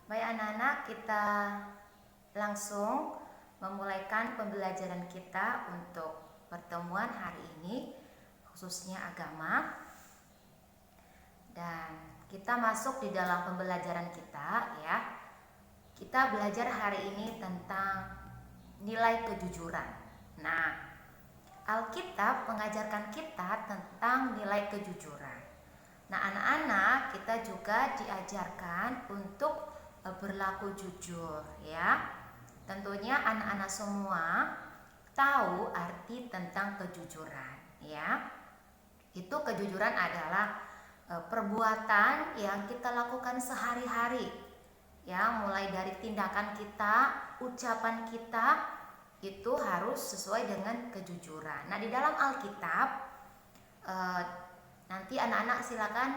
Baik anak-anak, kita langsung memulaikan pembelajaran kita untuk pertemuan hari ini, khususnya agama. Dan kita masuk di dalam pembelajaran kita ya. Kita belajar hari ini tentang nilai kejujuran. Nah, Alkitab mengajarkan kita tentang nilai kejujuran. Nah, anak-anak kita juga diajarkan untuk berlaku jujur ya. Tentunya anak-anak semua tahu arti tentang kejujuran ya. Itu kejujuran adalah perbuatan yang kita lakukan sehari-hari ya, mulai dari tindakan kita, ucapan kita itu harus sesuai dengan kejujuran. Nah, di dalam Alkitab nanti anak-anak silakan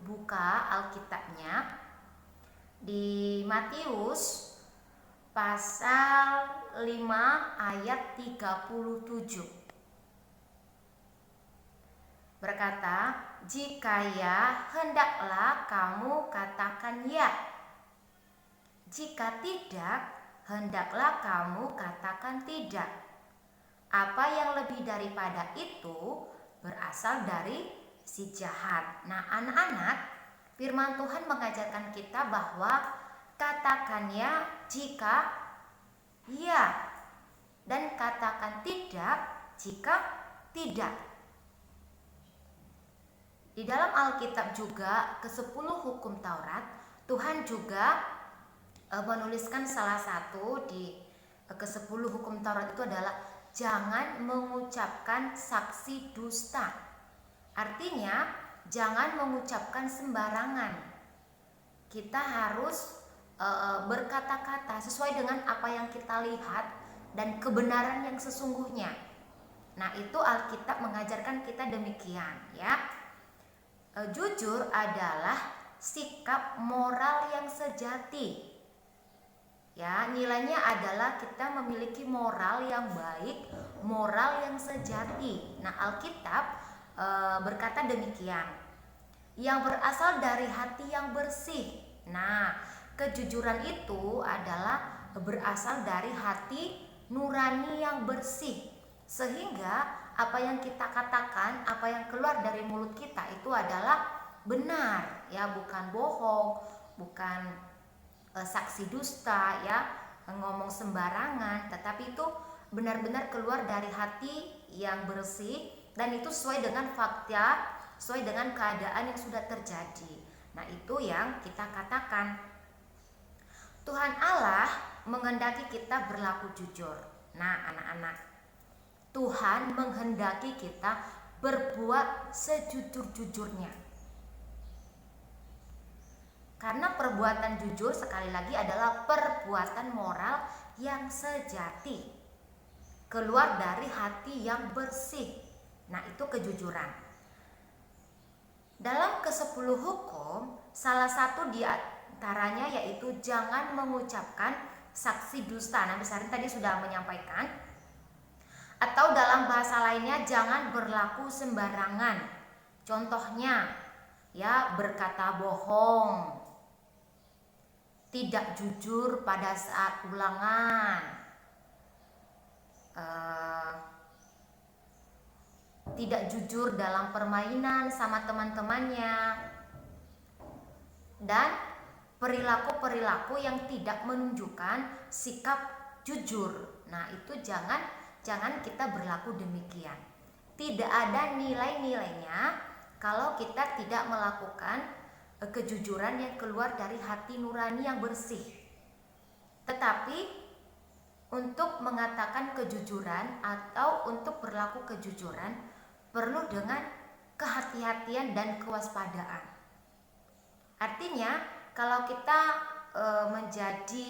buka Alkitabnya di Matius pasal 5 ayat 37. Berkata, "Jika ya, hendaklah kamu katakan ya. Jika tidak, hendaklah kamu katakan tidak. Apa yang lebih daripada itu berasal dari si jahat." Nah, anak-anak, firman Tuhan mengajarkan kita bahwa katakan ya jika ya, dan katakan tidak jika tidak. Di dalam Alkitab juga ke-10 hukum Taurat, Tuhan juga menuliskan salah satu di ke-10 hukum Taurat itu adalah jangan mengucapkan saksi dusta. Artinya jangan mengucapkan sembarangan. Kita harus berkata-kata sesuai dengan apa yang kita lihat dan kebenaran yang sesungguhnya. Nah, itu Alkitab mengajarkan kita demikian ya. Jujur adalah sikap moral yang sejati. Ya, nilainya adalah kita memiliki moral yang baik, moral yang sejati. Nah, Alkitab berkata demikian, yang berasal dari hati yang bersih. Nah, kejujuran itu adalah berasal dari hati nurani yang bersih, sehingga apa yang kita katakan, apa yang keluar dari mulut kita itu adalah benar ya, bukan bohong, bukan saksi dusta ya, ngomong sembarangan, tetapi itu benar-benar keluar dari hati yang bersih dan itu sesuai dengan fakta, sesuai dengan keadaan yang sudah terjadi. Nah, itu yang kita katakan. Tuhan Allah menghendaki kita berlaku jujur. Nah, anak-anak, Tuhan menghendaki kita berbuat sejujur-jujurnya. Karena perbuatan jujur sekali lagi adalah perbuatan moral yang sejati, keluar dari hati yang bersih. Nah, itu kejujuran. Dalam ke-10 hukum, salah satu di antaranya yaitu jangan mengucapkan saksi dusta. Nah, Besarin tadi sudah menyampaikan. Atau dalam bahasa lainnya, jangan berlaku sembarangan. Contohnya, ya, berkata bohong, tidak jujur pada saat ulangan, tidak jujur dalam permainan sama teman-temannya, dan perilaku-perilaku yang tidak menunjukkan sikap jujur. Nah, itu jangan kita berlaku demikian. Tidak ada nilai-nilainya kalau kita tidak melakukan kejujuran yang keluar dari hati nurani yang bersih. Tetapi untuk mengatakan kejujuran atau untuk berlaku kejujuran perlu dengan kehati-hatian dan kewaspadaan. Artinya, kalau kita menjadi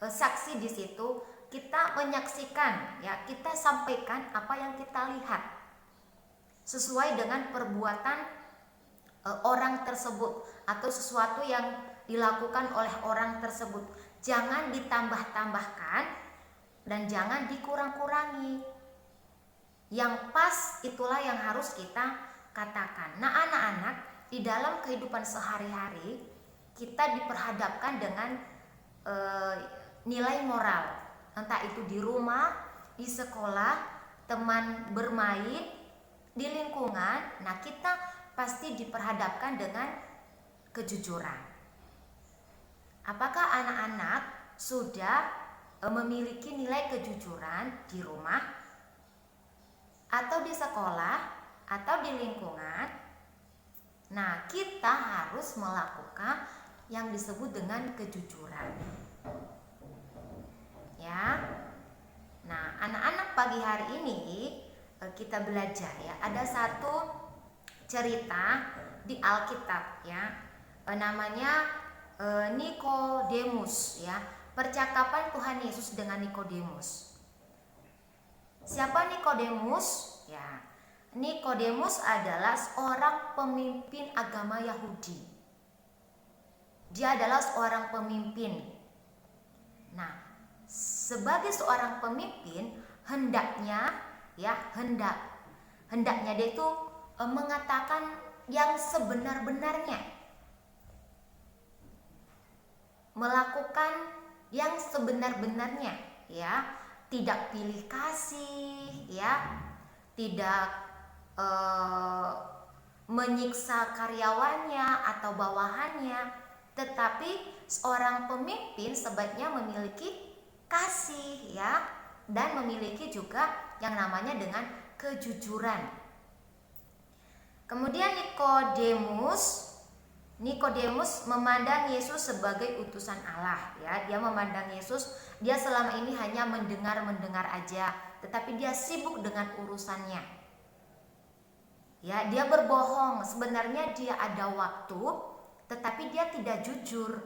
saksi di situ, kita menyaksikan ya, kita sampaikan apa yang kita lihat sesuai dengan perbuatan orang tersebut atau sesuatu yang dilakukan oleh orang tersebut. Jangan ditambah-tambahkan dan jangan dikurang-kurangi. Yang pas itulah yang harus kita katakan. Nah, anak-anak, di dalam kehidupan sehari-hari kita diperhadapkan dengan nilai moral, entah itu di rumah, di sekolah, teman bermain, di lingkungan. Nah, kita pasti diperhadapkan dengan kejujuran. Apakah anak-anak sudah memiliki nilai kejujuran di rumah atau di sekolah atau di lingkungan? Nah, kita harus melakukan yang disebut dengan kejujuran. Ya. Nah, anak-anak pagi hari ini kita belajar ya. Ada satu cerita di Alkitab ya. Namanya Nikodemus ya. Percakapan Tuhan Yesus dengan Nikodemus. Siapa Nikodemus? Ya. Nikodemus adalah seorang pemimpin agama Yahudi. Dia adalah seorang pemimpin. Nah, sebagai seorang pemimpin hendaknya dia itu mengatakan yang sebenar-benarnya, melakukan yang sebenar-benarnya ya, tidak pilih kasih ya, tidak menyiksa karyawannya atau bawahannya, tetapi seorang pemimpin sebaiknya memiliki kasih ya, dan memiliki juga yang namanya dengan kejujuran. Kemudian Nikodemus memandang Yesus sebagai utusan Allah ya. Dia memandang Yesus, dia selama ini hanya mendengar aja, tetapi dia sibuk dengan urusannya. Ya, dia berbohong. Sebenarnya dia ada waktu, tetapi dia tidak jujur.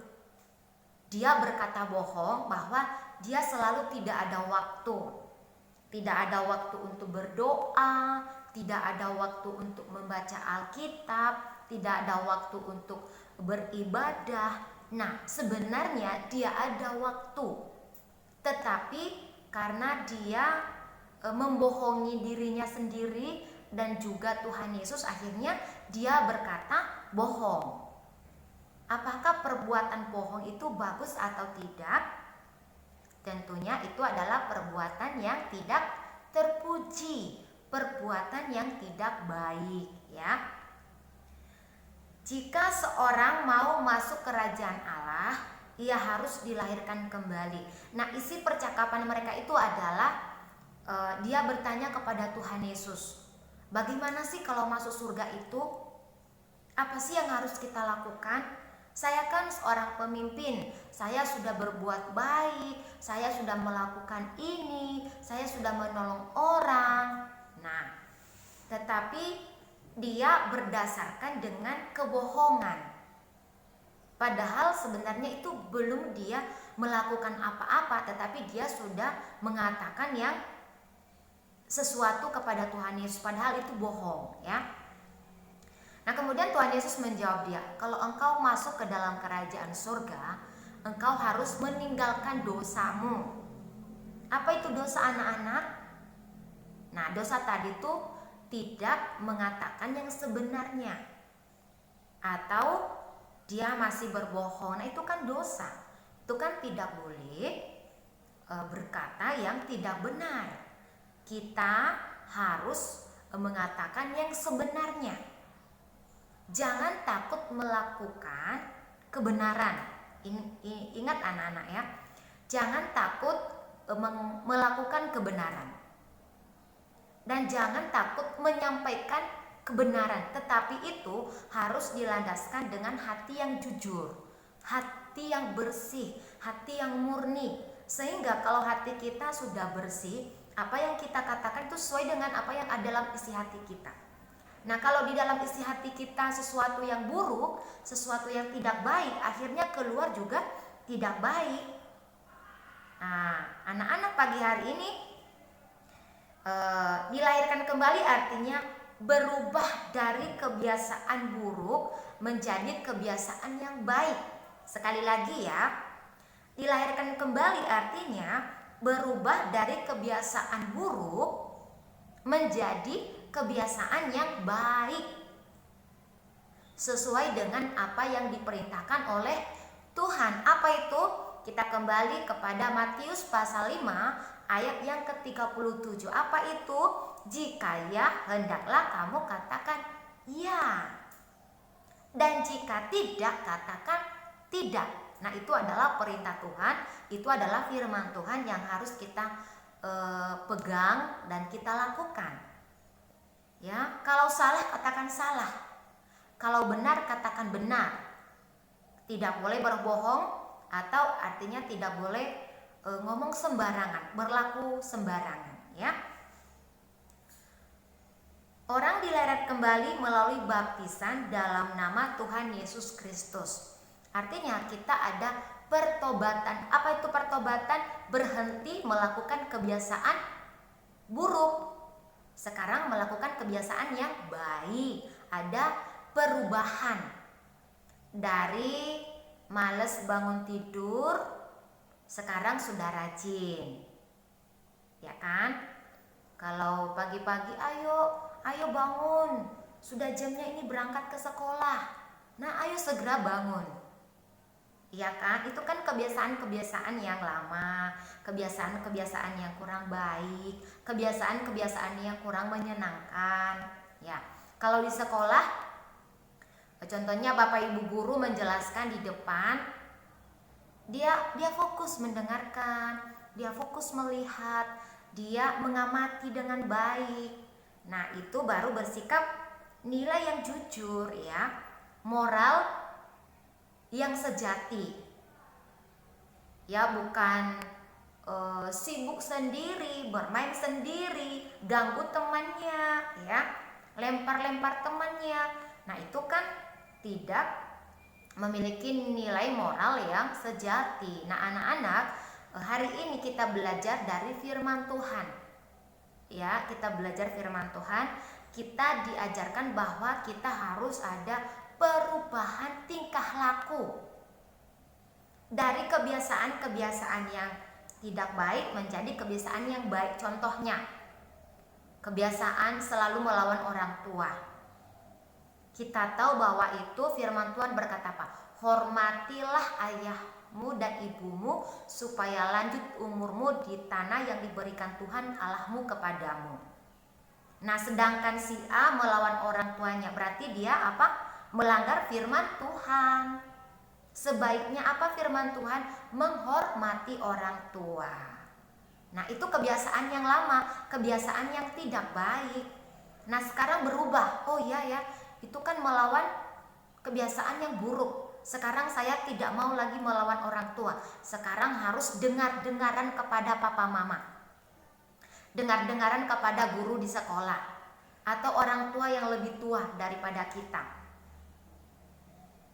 Dia berkata bohong bahwa dia selalu tidak ada waktu. Tidak ada waktu untuk berdoa, tidak ada waktu untuk membaca Alkitab, tidak ada waktu untuk beribadah. Nah, sebenarnya dia ada waktu, tetapi karena dia membohongi dirinya sendiri dan juga Tuhan Yesus, akhirnya dia berkata bohong. Apakah perbuatan bohong itu bagus atau tidak? Tentunya itu adalah perbuatan yang tidak terpuji, perbuatan yang tidak baik ya. Jika seorang mau masuk kerajaan Allah, ia harus dilahirkan kembali. Nah, isi percakapan mereka itu adalah dia bertanya kepada Tuhan Yesus, bagaimana sih kalau masuk surga itu? Apa sih yang harus kita lakukan? Saya kan seorang pemimpin, saya sudah berbuat baik, saya sudah melakukan ini, saya sudah menolong orang. Nah, tetapi dia berdasarkan dengan kebohongan. Padahal sebenarnya itu belum dia melakukan apa-apa, tetapi dia sudah mengatakan yang sesuatu kepada Tuhan Yesus, padahal itu bohong ya. Nah, kemudian Tuhan Yesus menjawab dia, kalau engkau masuk ke dalam kerajaan surga, engkau harus meninggalkan dosamu. Apa itu dosa, anak-anak? Nah, dosa tadi itu tidak mengatakan yang sebenarnya, atau dia masih berbohong. Nah, itu kan dosa. Itu kan tidak boleh berkata yang tidak benar. Kita harus mengatakan yang sebenarnya. Jangan takut melakukan kebenaran. Ingat anak-anak ya, jangan takut melakukan kebenaran, dan jangan takut menyampaikan kebenaran, tetapi itu harus dilandaskan dengan hati yang jujur, hati yang bersih, hati yang murni. Sehingga kalau hati kita sudah bersih, apa yang kita katakan itu sesuai dengan apa yang ada dalam isi hati kita. Nah, kalau di dalam isi hati kita sesuatu yang buruk, sesuatu yang tidak baik, akhirnya keluar juga tidak baik. Nah, anak-anak pagi hari ini dilahirkan kembali artinya berubah dari kebiasaan buruk menjadi kebiasaan yang baik. Sekali lagi ya, dilahirkan kembali artinya berubah dari kebiasaan buruk menjadi kebiasaan yang baik. sesuai dengan apa yang diperintahkan oleh Tuhan. Apa itu? Kita kembali kepada Matius pasal 5 ayat yang ke-37. Apa itu? Jika ya, hendaklah kamu katakan ya. Dan jika tidak, katakan tidak. Nah, itu adalah perintah Tuhan, itu adalah firman Tuhan yang harus kita pegang dan kita lakukan. Ya, kalau salah katakan salah. Kalau benar katakan benar. Tidak boleh berbohong atau artinya tidak boleh ngomong sembarangan, berlaku sembarangan, ya. Orang dileret kembali melalui baptisan dalam nama Tuhan Yesus Kristus. Artinya kita ada pertobatan. Apa itu pertobatan? Berhenti melakukan kebiasaan buruk. Sekarang melakukan kebiasaan yang baik. Ada perubahan. Dari males bangun tidur, sekarang sudah rajin. Ya kan? Kalau pagi-pagi ayo bangun. Sudah jamnya ini berangkat ke sekolah. Nah, ayo segera bangun. Iya kan? Itu kan kebiasaan-kebiasaan yang lama, kebiasaan-kebiasaan yang kurang baik, kebiasaan-kebiasaan yang kurang menyenangkan. Ya, kalau di sekolah, contohnya Bapak Ibu guru menjelaskan di depan, dia fokus mendengarkan, dia fokus melihat, dia mengamati dengan baik. Nah, itu baru bersikap nilai yang jujur, ya, moral yang sejati, ya, bukan sibuk sendiri, bermain sendiri, ganggu temannya, ya, lempar-lempar temannya. Nah, itu kan tidak memiliki nilai moral yang sejati. Nah, anak-anak, hari ini kita belajar dari firman Tuhan, ya, kita belajar firman Tuhan. Kita diajarkan bahwa kita harus ada perubahan tingkah laku dari kebiasaan-kebiasaan yang tidak baik menjadi kebiasaan yang baik. Contohnya, kebiasaan selalu melawan orang tua. Kita tahu bahwa itu firman Tuhan berkata apa? Hormatilah ayahmu dan ibumu supaya lanjut umurmu di tanah yang diberikan Tuhan Allahmu kepadamu. Nah, sedangkan si A melawan orang tuanya, berarti dia apa? Melanggar firman Tuhan. Sebaiknya apa firman Tuhan? Menghormati orang tua. Nah, itu kebiasaan yang lama, kebiasaan yang tidak baik. Nah, sekarang berubah. Oh iya ya, itu kan melawan kebiasaan yang buruk. Sekarang saya tidak mau lagi melawan orang tua. Sekarang harus dengar-dengaran kepada papa mama. Dengar-dengaran kepada guru di sekolah atau orang tua yang lebih tua daripada kita.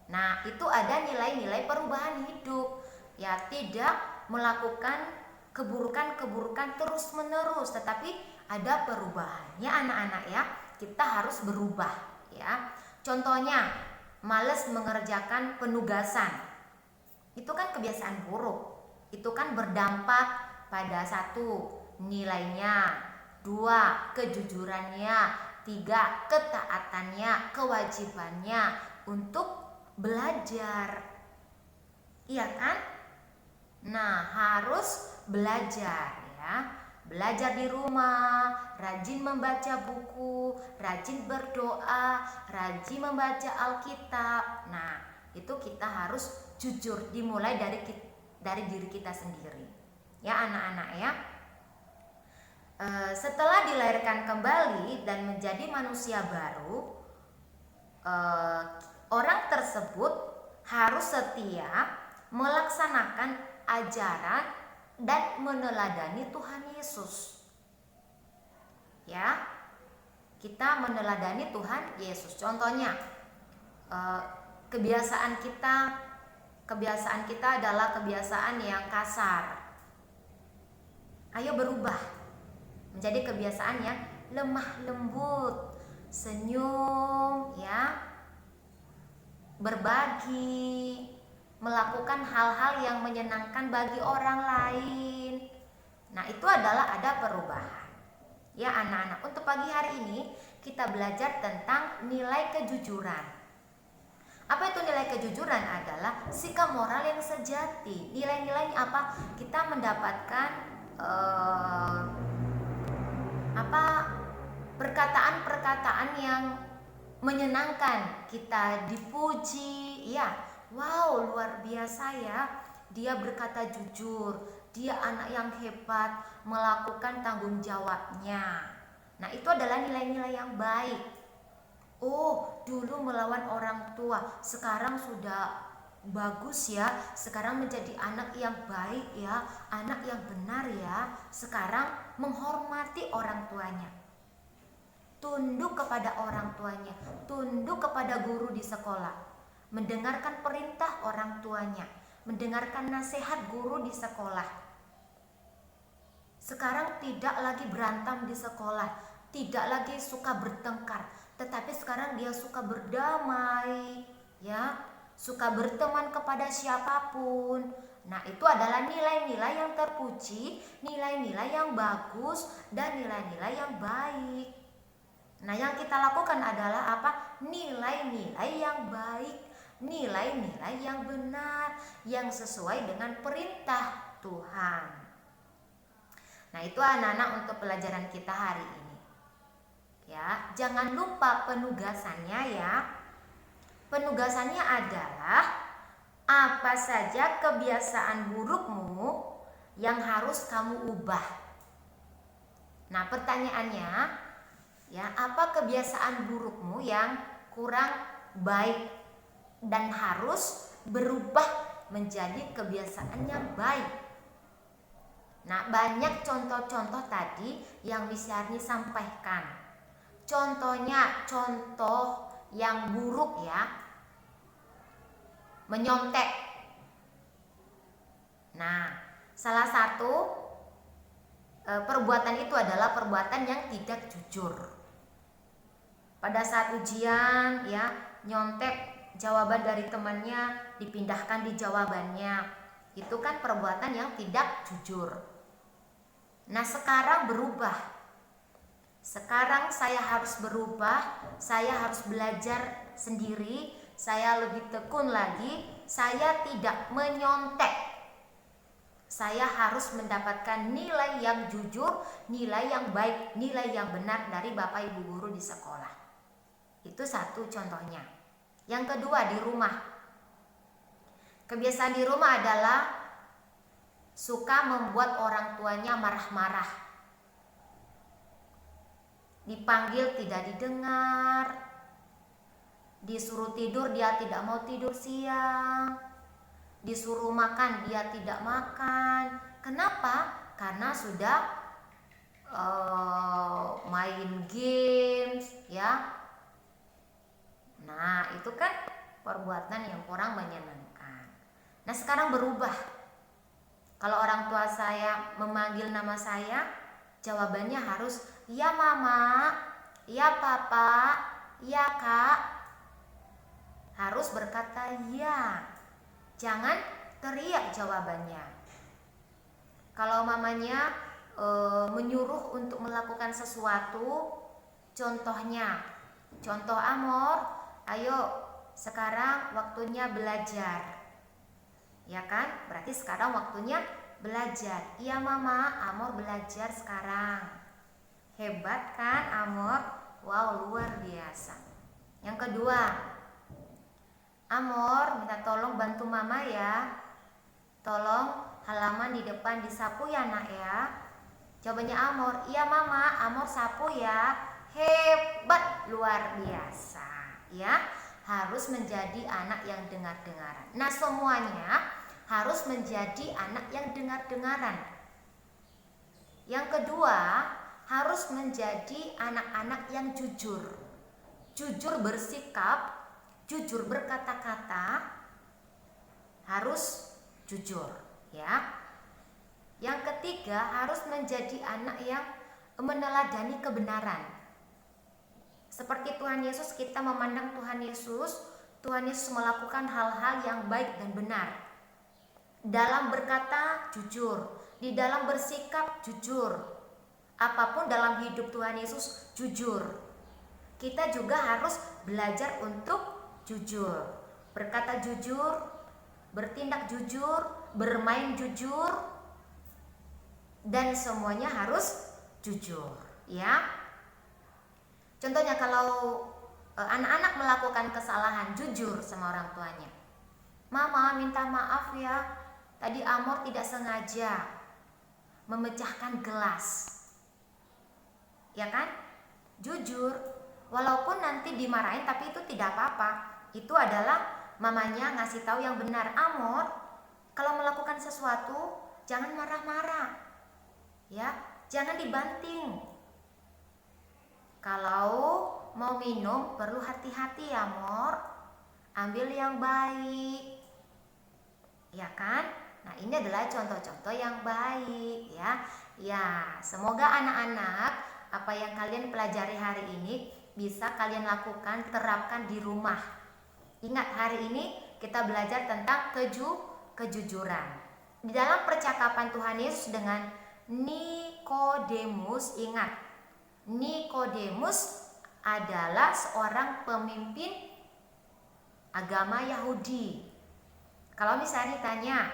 Nah, itu ada nilai-nilai perubahan hidup. Ya, tidak melakukan keburukan-keburukan terus-menerus, tetapi ada perubahan. Ya, anak-anak, ya, kita harus berubah, ya. Contohnya, malas mengerjakan penugasan. Itu kan kebiasaan buruk. Itu kan berdampak pada 1, nilainya, 2, kejujurannya, 3, ketaatannya, kewajibannya untuk belajar. Iya kan? Nah, harus belajar, ya. Belajar di rumah, rajin membaca buku, rajin berdoa, rajin membaca Alkitab. Nah, itu kita harus jujur, dimulai dari diri kita sendiri. Ya, anak-anak, ya. Setelah dilahirkan kembali dan menjadi manusia baru, orang tersebut harus setia melaksanakan ajaran dan meneladani Tuhan Yesus. Ya, kita meneladani Tuhan Yesus. Contohnya, kebiasaan kita adalah kebiasaan yang kasar. Ayo berubah menjadi kebiasaan yang lemah lembut, senyum, ya, berbagi, melakukan hal-hal yang menyenangkan bagi orang lain. Nah, itu adalah ada perubahan. Ya, anak-anak, untuk pagi hari ini kita belajar tentang nilai kejujuran. Apa itu nilai kejujuran? Adalah sikap moral yang sejati. Nilai-nilai apa? Kita mendapatkan perkataan-perkataan yang menyenangkan, kita dipuji, ya, wow, luar biasa ya, dia berkata jujur, dia anak yang hebat, melakukan tanggung jawabnya. Nah, itu adalah nilai-nilai yang baik. Oh, dulu melawan orang tua, sekarang sudah bagus ya, sekarang menjadi anak yang baik ya, anak yang benar ya, sekarang menghormati orang tuanya, tunduk kepada orang tuanya, tunduk kepada guru di sekolah, mendengarkan perintah orang tuanya, mendengarkan nasihat guru di sekolah. Sekarang tidak lagi berantem di sekolah, tidak lagi suka bertengkar, tetapi sekarang dia suka berdamai, ya, suka berteman kepada siapapun. Nah, itu adalah nilai-nilai yang terpuji, nilai-nilai yang bagus, dan nilai-nilai yang baik. Nah, yang kita lakukan adalah apa? Nilai-nilai yang baik, nilai-nilai yang benar, yang sesuai dengan perintah Tuhan. Nah, itu anak-anak untuk pelajaran kita hari ini. Ya, jangan lupa penugasannya ya. Penugasannya adalah apa saja kebiasaan burukmu yang harus kamu ubah. Nah, pertanyaannya, ya, apa kebiasaan burukmu yang kurang baik dan harus berubah menjadi kebiasaan yang baik? Nah, banyak contoh-contoh tadi yang misalnya sampaikan. Contohnya, contoh yang buruk ya, menyontek. Nah, salah satu perbuatan itu adalah perbuatan yang tidak jujur. Pada saat ujian ya, nyontek jawaban dari temannya, dipindahkan di jawabannya. Itu kan perbuatan yang tidak jujur. Nah, sekarang berubah. Sekarang saya harus berubah, saya harus belajar sendiri, saya lebih tekun lagi, saya tidak menyontek. Saya harus mendapatkan nilai yang jujur, nilai yang baik, nilai yang benar dari Bapak Ibu guru di sekolah. Itu satu contohnya. Yang kedua, di rumah. Kebiasaan di rumah adalah suka membuat orang tuanya marah-marah. Dipanggil tidak didengar, disuruh tidur dia tidak mau tidur siang, disuruh makan dia tidak makan. Kenapa? Karena sudah main games ya. Nah, itu kan perbuatan yang kurang menyenangkan. Nah, sekarang berubah. Kalau orang tua saya memanggil nama saya, jawabannya harus iya mama, iya papa, iya kak. Harus berkata iya. Jangan teriak jawabannya. Kalau mamanya menyuruh untuk melakukan sesuatu, contohnya, contoh Amor, ayo sekarang waktunya belajar. Ya kan? Berarti sekarang waktunya belajar. Iya mama, Amor belajar sekarang. Hebat kan Amor? Wow, luar biasa. Yang kedua, Amor minta tolong bantu mama ya. Tolong halaman di depan disapu ya nak ya. Jawabannya Amor, iya mama, Amor sapu ya. Hebat, luar biasa ya. Harus menjadi anak yang dengar-dengaran. Nah, semuanya harus menjadi anak yang dengar-dengaran. Yang kedua, harus menjadi anak-anak yang jujur. Jujur bersikap, jujur berkata-kata, harus jujur ya. Yang ketiga, harus menjadi anak yang meneladani kebenaran. Seperti Tuhan Yesus, kita memandang Tuhan Yesus melakukan hal-hal yang baik dan benar. Dalam berkata jujur, di dalam bersikap jujur. Apapun dalam hidup Tuhan Yesus, jujur. Kita juga harus belajar untuk jujur. berkata jujur, bertindak jujur, bermain jujur, dan semuanya harus jujur, ya. Contohnya kalau anak-anak melakukan kesalahan, jujur sama orang tuanya. Mama, minta maaf ya, tadi Amor tidak sengaja memecahkan gelas. Ya kan? Jujur, walaupun nanti dimarahin tapi itu tidak apa-apa. Itu adalah mamanya ngasih tahu yang benar. Amor, kalau melakukan sesuatu jangan marah-marah. Ya, jangan dibanting. Kalau mau minum perlu hati-hati ya, Amor. Ambil yang baik. Ya kan? Nah, ini adalah contoh-contoh yang baik ya. Ya, semoga anak-anak apa yang kalian pelajari hari ini bisa kalian lakukan, terapkan di rumah. Ingat, hari ini kita belajar tentang kejujuran. Di dalam percakapan Tuhan Yesus dengan Nikodemus, ingat, Nikodemus adalah seorang pemimpin agama Yahudi. Kalau misalnya ditanya,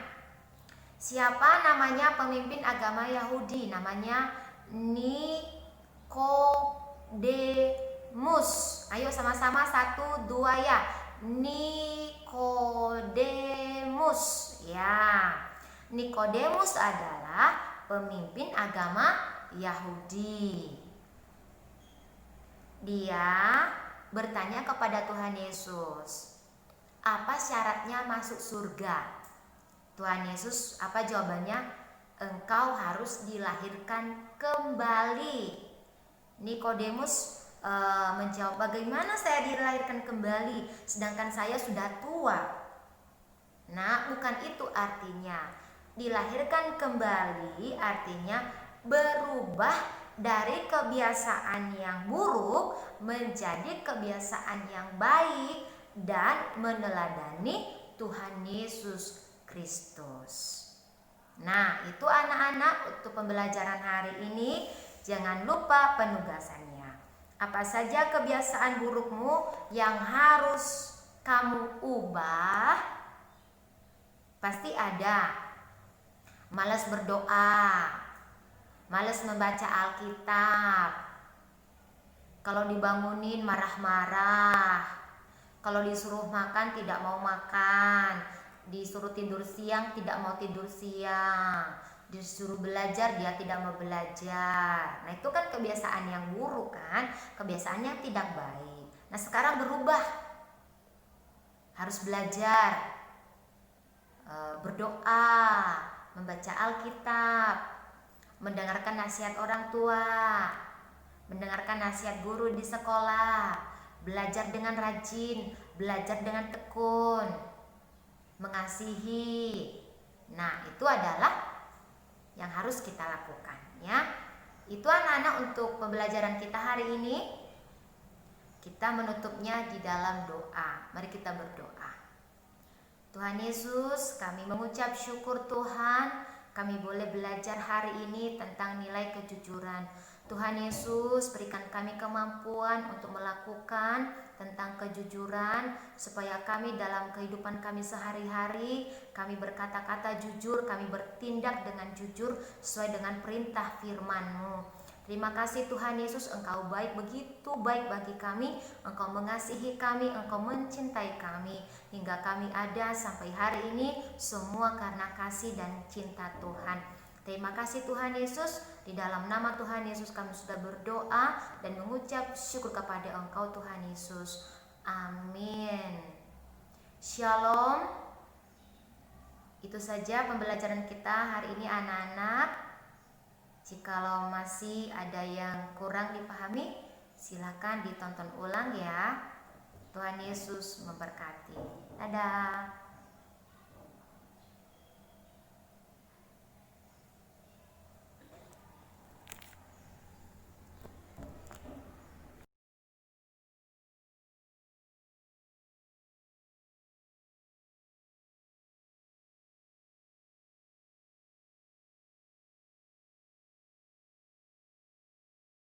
siapa namanya pemimpin agama Yahudi? Namanya Nikodemus. Ayo sama-sama 1, 2 ya. Nikodemus. Ya. Nikodemus adalah pemimpin agama Yahudi. Dia bertanya kepada Tuhan Yesus, apa syaratnya masuk surga? Tuhan Yesus, apa jawabannya? Engkau harus dilahirkan kembali. Nikodemus menjawab, bagaimana saya dilahirkan kembali sedangkan saya sudah tua? Nah, bukan itu artinya. Dilahirkan kembali artinya berubah dari kebiasaan yang buruk menjadi kebiasaan yang baik dan meneladani Tuhan Yesus Kristus. Nah, itu anak-anak untuk pembelajaran hari ini. Jangan lupa penugasannya. Apa saja kebiasaan burukmu yang harus kamu ubah? Pasti ada. Malas berdoa, malas membaca Alkitab, kalau dibangunin marah-marah, kalau disuruh makan tidak mau makan, disuruh tidur siang tidak mau tidur siang, disuruh belajar dia tidak mau belajar. Nah, itu kan kebiasaan yang buruk kan, kebiasaan yang tidak baik. Nah, sekarang berubah, harus belajar, berdoa, membaca Alkitab, mendengarkan nasihat orang tua, mendengarkan nasihat guru di sekolah, belajar dengan rajin, belajar dengan tekun, mengasihi. Nah, itu adalah yang harus kita lakukan ya. Itu anak-anak untuk pembelajaran kita hari ini. Kita menutupnya di dalam doa. Mari kita berdoa. Tuhan Yesus, kami mengucap syukur Tuhan, kami boleh belajar hari ini tentang nilai kejujuran. Tuhan Yesus, berikan kami kemampuan untuk melakukan tentang kejujuran, supaya kami dalam kehidupan kami sehari-hari, kami berkata-kata jujur, kami bertindak dengan jujur sesuai dengan perintah firman-Mu. Terima kasih Tuhan Yesus, Engkau baik, begitu baik bagi kami. Engkau mengasihi kami, Engkau mencintai kami. Hingga kami ada sampai hari ini, semua karena kasih dan cinta Tuhan. Terima kasih Tuhan Yesus. Di dalam nama Tuhan Yesus kami sudah berdoa dan mengucap syukur kepada Engkau Tuhan Yesus. Amin. Shalom. Itu saja pembelajaran kita hari ini anak-anak. Jikalau masih ada yang kurang dipahami, silakan ditonton ulang ya. Tuhan Yesus memberkati. Dadah.